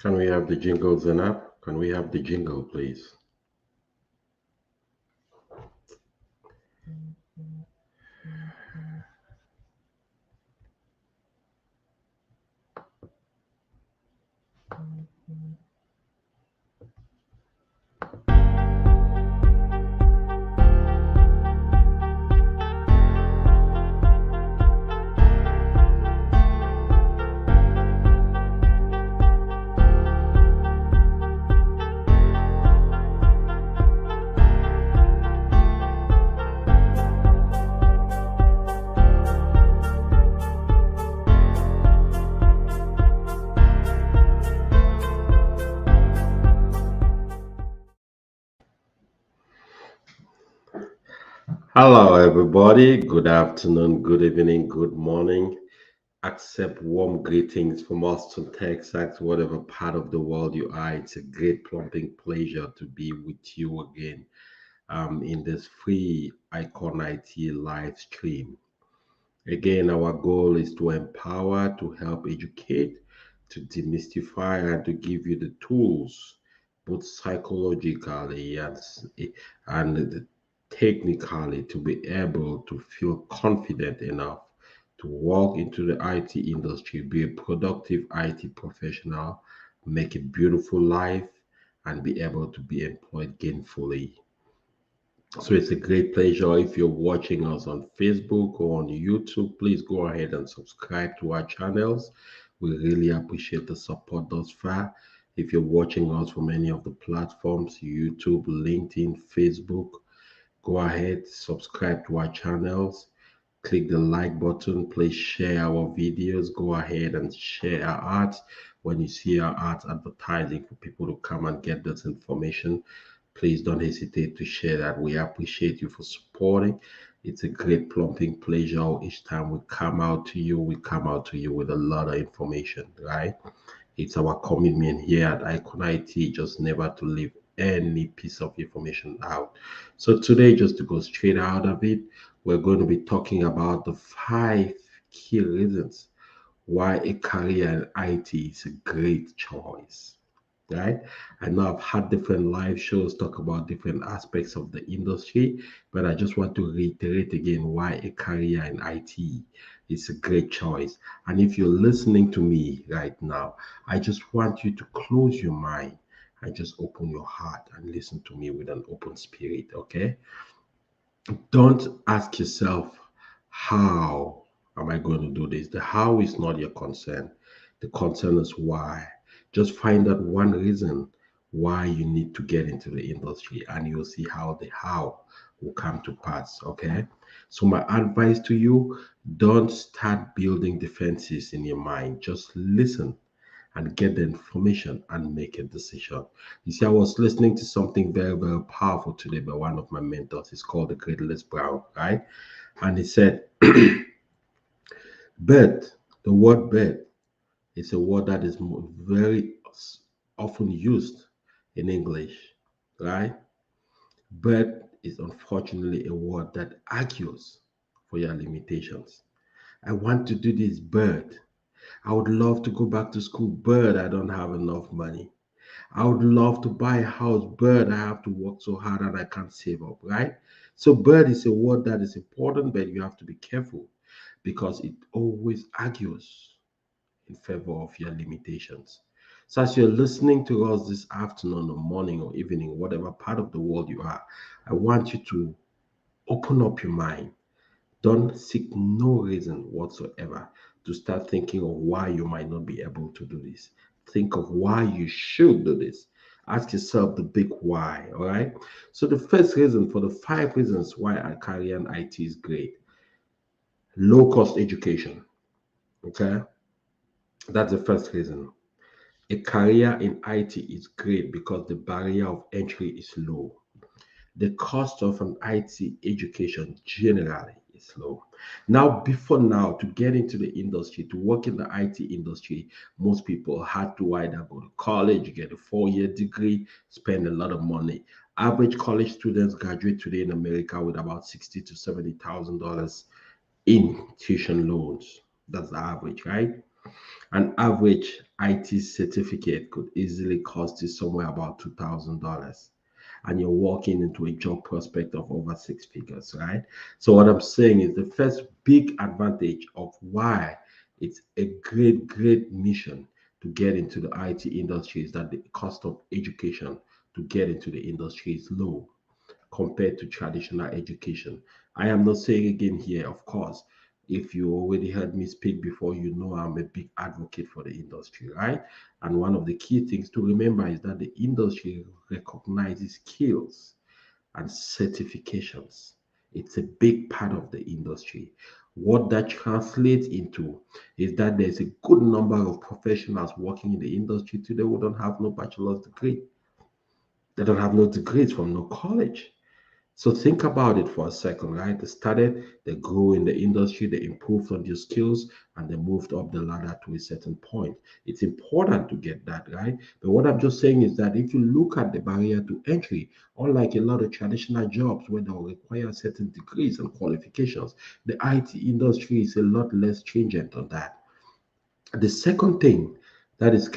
Can we have the jingles and up? Can we have the jingle, please? Hello, everybody. Good afternoon, good evening, good morning. Accept warm greetings from Austin, Texas, whatever part of the world you are. It's a great plumping pleasure to be with you again in this free Icon IT live stream. Again, our goal is to empower, to help educate, to demystify, and to give you the tools, both psychologically and technically, to be able to feel confident enough to walk into the IT industry, be a productive IT professional, make a beautiful life, and be able to be employed gainfully. So it's a great pleasure. If you're watching us on Facebook or on YouTube, please go ahead and subscribe to our channels. We really appreciate the support thus far. If you're watching us from any of the platforms, YouTube, LinkedIn, Facebook, go ahead, subscribe to our channels, click the like button, please share our videos, go ahead and share our art. When you see our art advertising for people to come and get this information, please don't hesitate to share that. We appreciate you for supporting. It's a great plumping pleasure each time we come out to you. We come out to you with a lot of information, right? It's our commitment here at Icon IT just never to leave any piece of information out. So today, just to go straight out of it, we're going to be talking about the 5 key reasons why a career in IT is a great choice, right? I know I've had different live shows talk about different aspects of the industry, but I just want to reiterate again why a career in IT is a great choice. And if you're listening to me right now, I just want you to close your mind and just open your heart and listen to me with an open spirit, okay? Don't ask yourself, how am I going to do this? The how is not your concern. The concern is why. Just find out one reason why you need to get into the industry, and you'll see how the how will come to pass. Okay. So, my advice to you, don't start building defenses in your mind. Just listen and get the information and make a decision. You see, I was listening to something very, very powerful today by one of my mentors. It's called the Great Les Brown, right? And he said, bet, the word bet is a word that is very often used in English, right? But is unfortunately a word that argues for your limitations. I want to do this, but I would love to go back to school, but I don't have enough money. I would love to buy a house, but I have to work so hard and I can't save up, right? So, but is a word that is important, but you have to be careful because it always argues in favor of your limitations. So, as you're listening to us this afternoon, or morning, or evening, whatever part of the world you are, I want you to open up your mind. Don't seek no reason whatsoever to start thinking of why you might not be able to do this. Think of why you should do this. Ask yourself the big why, all right? So, the first reason for the 5 reasons why a career in IT is great: low cost education, okay? That's the first reason. A career in IT is great because the barrier of entry is low. The cost of an IT education generally is low. Now, before now, to get into the industry, to work in the IT industry, most people had to either go to college, get a 4 year degree, spend a lot of money. Average college students graduate today in America with about 60 to $70,000 in tuition loans. That's the average, right? An average IT certificate could easily cost you somewhere about $2,000. And you're walking into a job prospect of over six figures, right? So, what I'm saying is the first big advantage of why it's a great mission to get into the IT industry is that the cost of education to get into the industry is low compared to traditional education. I am not saying again here, of course, if you already heard me speak before, you know I'm a big advocate for the industry, right? And one of the key things to remember is that the industry recognizes skills and certifications. It's a big part of the industry. What that translates into is that there's a good number of professionals working in the industry today who don't have no bachelor's degree. They don't have no degrees from no college. So think about it for a second, right? They started, they grew in the industry, they improved on their skills, and they moved up the ladder to a certain point. It's important to get that, right? But what I'm just saying is that if you look at the barrier to entry, unlike a lot of traditional jobs where they'll require certain degrees and qualifications, the IT industry is a lot less stringent on that. The second thing that is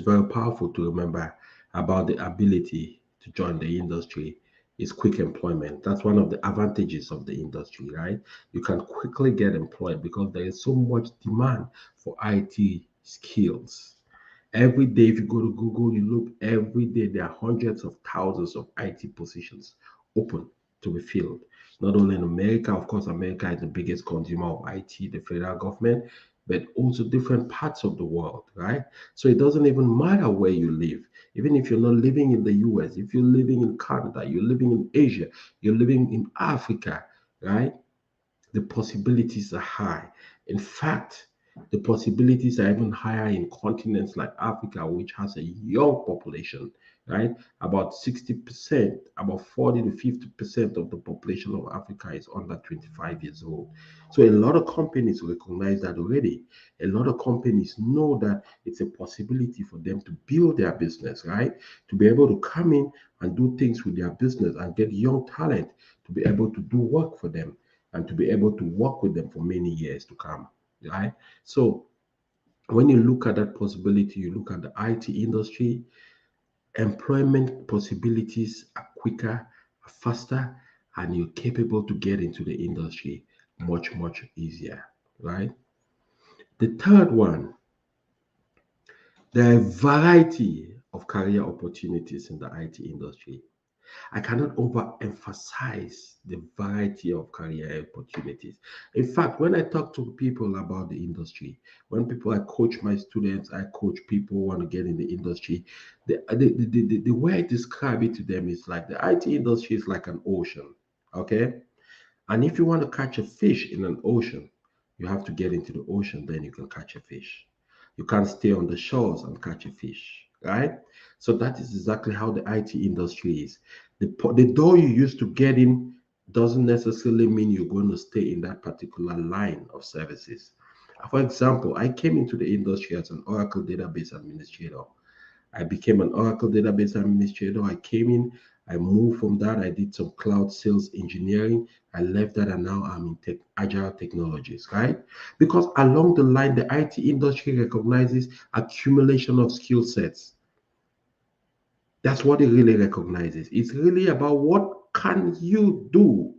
very powerful to remember about the ability to join the industry is quick employment. That's one of the advantages of the industry, right? You can quickly get employed because there is so much demand for IT skills. Every day, if you go to Google, you look every day, there are hundreds of thousands of IT positions open to be filled. Not only in America, of course, America is the biggest consumer of IT, the federal government, but also different parts of the world, right? So it doesn't even matter where you live. Even if you're not living in the US, if you're living in Canada, you're living in Asia, you're living in Africa, right? The possibilities are high. In fact, the possibilities are even higher in continents like Africa, which has a young population, right? About 60%, about 40 to 50% of the population of Africa is under 25 years old. So a lot of companies recognize that already. A lot of companies know that it's a possibility for them to build their business, right? To be able to come in and do things with their business and get young talent to be able to do work for them and to be able to work with them for many years to come, right? So when you look at that possibility, you look at the IT industry, employment possibilities are quicker, are faster, and you're capable to get into the industry much easier, right? The third one, there are a variety of career opportunities in the IT industry. I cannot overemphasize the variety of career opportunities. In fact, when I talk to people about the industry, when people I coach my students, I coach people who want to get in the industry, the way I describe it to them is like the IT industry is like an ocean, okay? And if you want to catch a fish in an ocean, you have to get into the ocean, then you can catch a fish. You can't stay on the shores and catch a fish, right? So that is exactly how the IT industry is. The door you used to get in doesn't necessarily mean you're going to stay in that particular line of services. For example, I came into the industry as an Oracle database administrator. I became an Oracle database administrator. I came in, I moved from that. I did some cloud sales engineering. I left that and now I'm in agile technologies, right? Because along the line, the IT industry recognizes accumulation of skill sets. That's what it really recognizes. It's really about what can you do,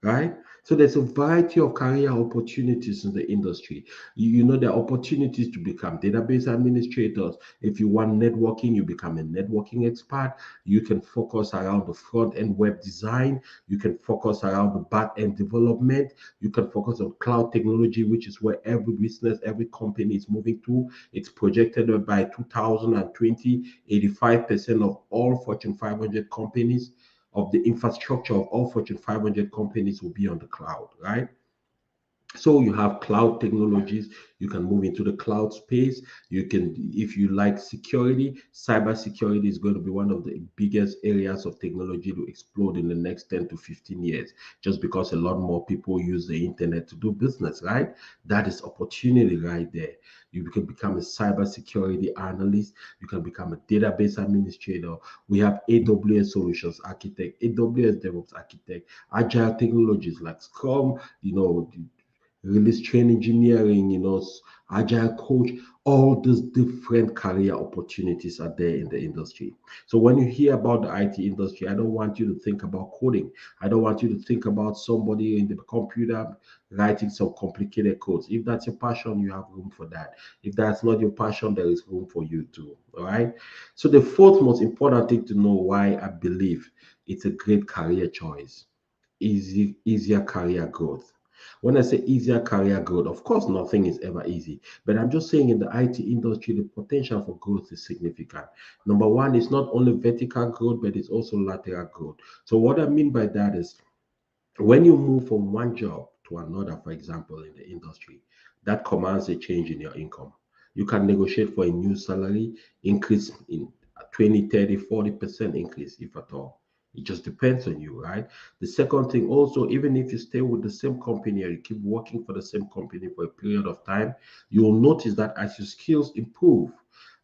right? So there's a variety of career opportunities in the industry. You know, there are opportunities to become database administrators. If you want networking, you become a networking expert. You can focus around the front end web design. You can focus around the back end development. You can focus on cloud technology, which is where every business, every company is moving to. It's projected that by 2020, 85% of all Fortune 500 companies of the infrastructure of all Fortune 500 companies will be on the cloud, right? So you have cloud technologies. You can move into the cloud space. You can, if you like security, cyber security is going to be one of the biggest areas of technology to explode in the next 10 to 15 years, just because a lot more people use the internet to do business, right? That is opportunity right there. You can become a cyber security analyst. You can become a database administrator. We have AWS solutions architect, AWS DevOps architect, agile technologies like Scrum, you know, release train engineering, agile coach. All these different career opportunities are there in the industry. So when you hear about the IT industry, I don't want you to think about coding. I don't want you to think about somebody in the computer writing some complicated codes. If that's your passion, you have room for that. If that's not your passion, there is room for you too. All right. So the fourth most important thing to know why I believe it's a great career choice: easier career growth. When I say easier career growth, of course, nothing is ever easy. But I'm just saying in the IT industry, the potential for growth is significant. Number one, it's not only vertical growth, but it's also lateral growth. So what I mean by that is when you move from one job to another, for example, in the industry, that commands a change in your income. You can negotiate for a new salary increase in 20, 30, 40% increase, if at all. It just depends on you, right? The second thing also, even if you stay with the same company or you keep working for the same company for a period of time, you will notice that as your skills improve,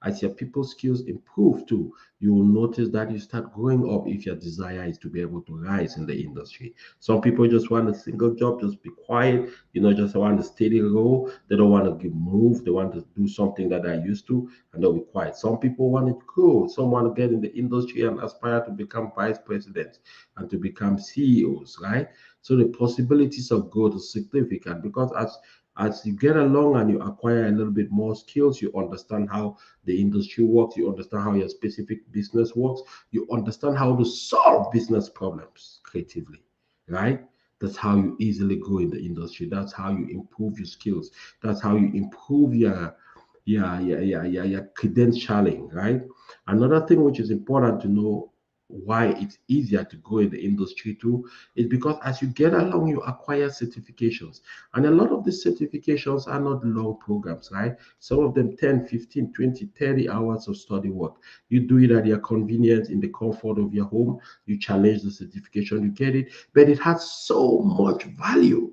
as your people skills improve too, you will notice that you start growing up if your desire is to be able to rise in the industry. Some people just want a single job, just be quiet, just want a steady role. They don't want to get moved. They want to do something that they're used to and they'll be quiet. Some people want to grow. Some want to get in the industry and aspire to become vice presidents and to become CEOs, right? So the possibilities of growth is significant because as you get along and you acquire a little bit more skills, you understand how the industry works, you understand how your specific business works, you understand how to solve business problems creatively, right? That's how you easily grow in the industry. That's how you improve your skills. That's how you improve your credentialing, right? Another thing which is important to know why it's easier to grow in the industry too is because as you get along, you acquire certifications. And a lot of these certifications are not long programs, right? Some of them 10, 15, 20, 30 hours of study work. You do it at your convenience in the comfort of your home. You challenge the certification, you get it, but it has so much value.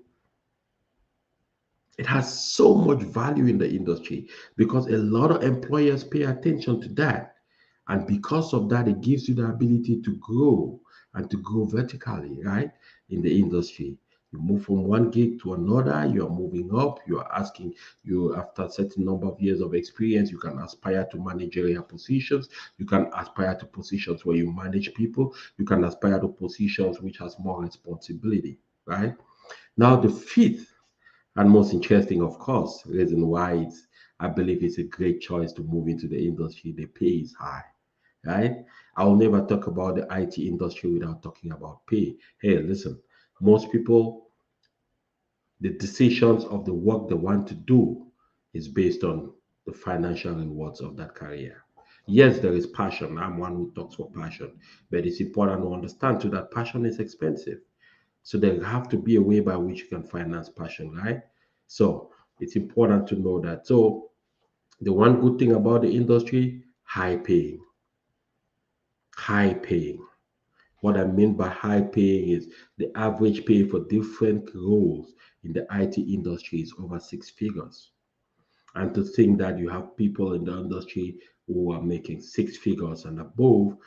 It has so much value in the industry because a lot of employers pay attention to that. And because of that, it gives you the ability to grow and to grow vertically, right? In the industry. You move from one gig to another, you're moving up, you're asking you after a certain number of years of experience, you can aspire to managerial positions, you can aspire to positions where you manage people, you can aspire to positions which has more responsibility, right? Now the fifth and most interesting, of course, reason why I believe it's a great choice to move into the industry. The pay is high, right? I'll never talk about the IT industry without talking about pay. Hey, listen, most people, the decisions of the work they want to do is based on the financial rewards of that career. Yes, there is passion. I'm one who talks for passion, but it's important to understand too that passion is expensive. So there have to be a way by which you can finance passion, right? So it's important to know that. So the one good thing about the industry, high paying, high paying. What I mean by high paying is the average pay for different roles in the IT industry is over six figures. And to think that you have people in the industry who are making six figures and above,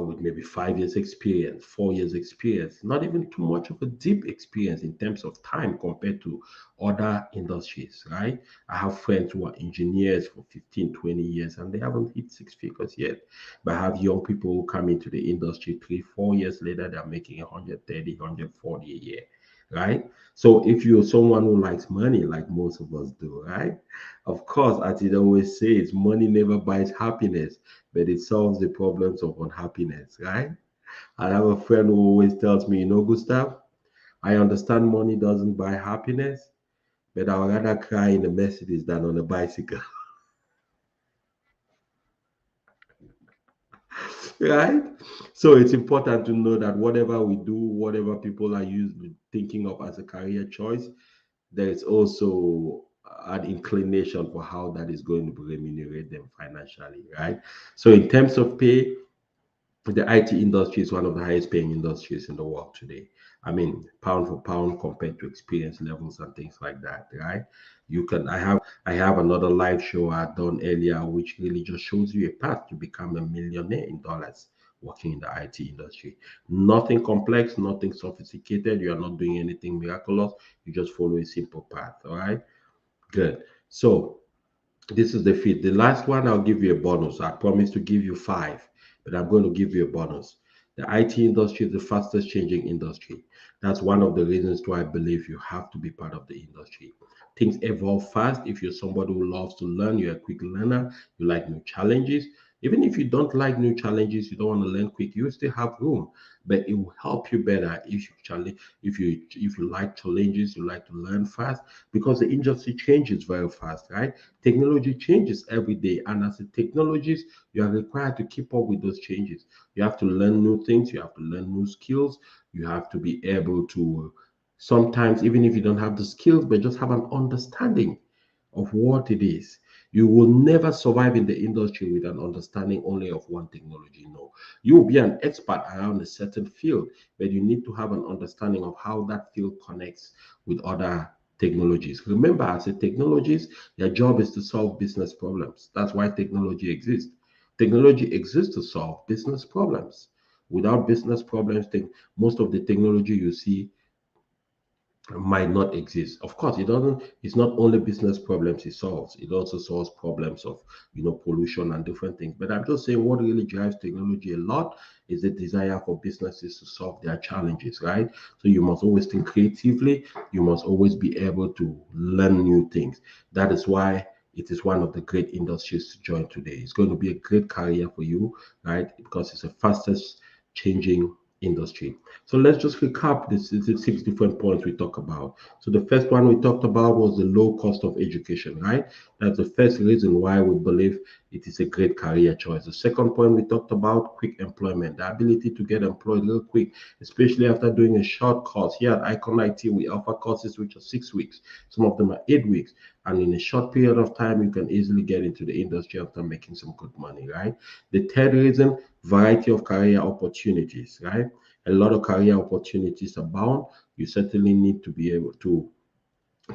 with maybe 5 years experience, 4 years experience, not even too much of a deep experience in terms of time compared to other industries, right? I have friends who are engineers for 15, 20 years and they haven't hit six figures yet. But I have young people who come into the industry 3, 4 years later, they're making 130, 140 a year, right? So if you're someone who likes money, like most of us do, right? Of course, as it always says, money never buys happiness, but it solves the problems of unhappiness, right? I have a friend who always tells me, Gustav, I understand money doesn't buy happiness, but I would rather cry in a Mercedes than on a bicycle. Right? So it's important to know that whatever we do, whatever people are thinking of as a career choice, there is also an inclination for how that is going to remunerate them financially, right? So in terms of pay, the IT industry is one of the highest paying industries in the world today. I mean, pound for pound compared to experience levels and things like that, right? I have another live show I done earlier, which really just shows you a path to become a millionaire in dollars working in the IT industry. Nothing complex, nothing sophisticated. You are not doing anything miraculous. You just follow a simple path. All right. Good. So this is the fit. The last one, I'll give you a bonus. I promise to give you five, but I'm going to give you a bonus. The IT industry is the fastest changing industry. That's one of the reasons why I believe you have to be part of the industry. Things evolve fast. If you're somebody who loves to learn, you're a quick learner, you like new challenges. Even if you don't like new challenges, you don't want to learn quick, you still have room. But it will help you better if you challenge, if you like challenges, you like to learn fast, because the industry changes very fast, right? Technology changes every day, and as a technologist, you are required to keep up with those changes. You have to learn new things, you have to learn new skills, you have to be able to sometimes, even if you don't have the skills, but just have an understanding of what it is. You will never survive in the industry with an understanding only of one technology. No, you will be an expert around a certain field, but you need to have an understanding of how that field connects with other technologies. Remember, as a technologist, your job is to solve business problems. That's why technology exists. Technology exists to solve business problems. Without business problems, most of the technology you see might not exist. Of course, it's not only business problems it solves, it also solves problems of pollution and different things. But I'm just saying what really drives technology a lot is the desire for businesses to solve their challenges, right? So you must always think creatively, you must always be able to learn new things. That is why it is one of the great industries to join today. It's going to be a great career for you, right? Because it's the fastest changing industry. So let's just recap the six different points we talked about. So the first one we talked about was the low cost of education, right? That's the first reason why we believe it is a great career choice. The second point we talked about quick employment, the ability to get employed real quick, especially after doing a short course. Here at Icon IT, we offer courses which are 6 weeks. Some of them are 8 weeks. And in a short period of time, you can easily get into the industry after making some good money, right? The third reason, variety of career opportunities, right? A lot of career opportunities abound. You certainly need to be able to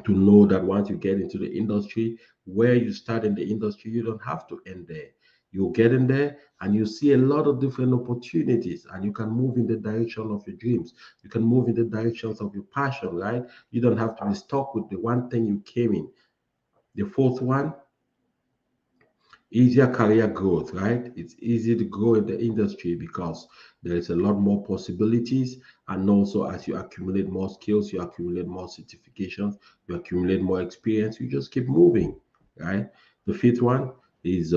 know that once you get into the industry, where you start in the industry, you don't have to end there. You'll get in there and you see a lot of different opportunities, and you can move in the direction of your dreams. You can move in the directions of your passion, right? You don't have to be stuck with the one thing you came in. The fourth one, easier career growth, right? It's easy to grow in the industry because there is a lot more possibilities. And also, as you accumulate more skills, you accumulate more certifications, you accumulate more experience, you just keep moving, right? The fifth one is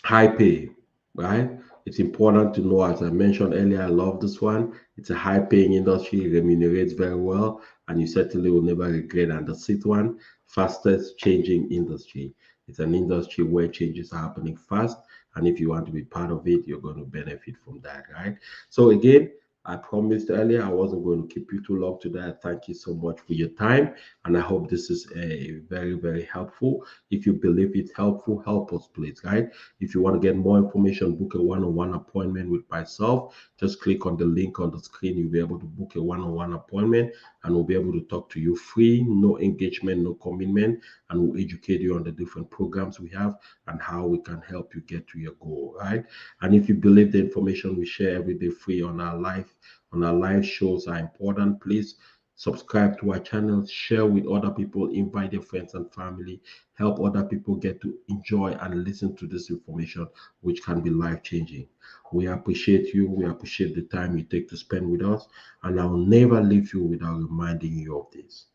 high pay, right? It's important to know, as I mentioned earlier, I love this one. It's a high paying industry, remunerates very well, and you certainly will never regret. And the sixth one, fastest changing industry. It's an industry where changes are happening fast. And if you want to be part of it, you're going to benefit from that, right? So, again, I promised earlier I wasn't going to keep you too long today. Thank you so much for your time. And I hope this is a very, very helpful. If you believe it's helpful, help us, please, right? If you want to get more information, book a one-on-one appointment with myself. Just click on the link on the screen. You'll be able to book a one-on-one appointment, and we'll be able to talk to you free, no engagement, no commitment, and we'll educate you on the different programs we have and how we can help you get to your goal, right? And if you believe the information we share every day free on our live shows are important, please subscribe to our channel, share with other people, invite your friends and family, help other people get to enjoy and listen to this information, which can be life changing. We appreciate you. We appreciate the time you take to spend with us. And I'll never leave you without reminding you of this.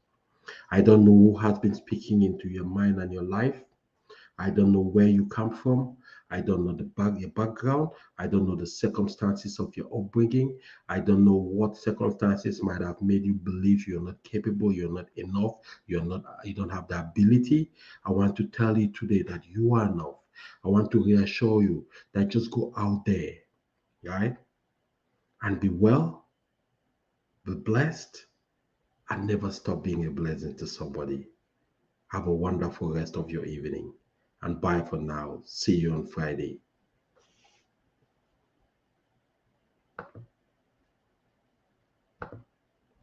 I don't know who has been speaking into your mind and your life. I don't know where you come from. I don't know your background. I don't know the circumstances of your upbringing. I don't know what circumstances might have made you believe you're not capable, you're not enough, you don't have the ability. I want to tell you today that you are enough. I want to reassure you that just go out there, right? And be well, be blessed, and never stop being a blessing to somebody. Have a wonderful rest of your evening. And bye for now. See you on Friday.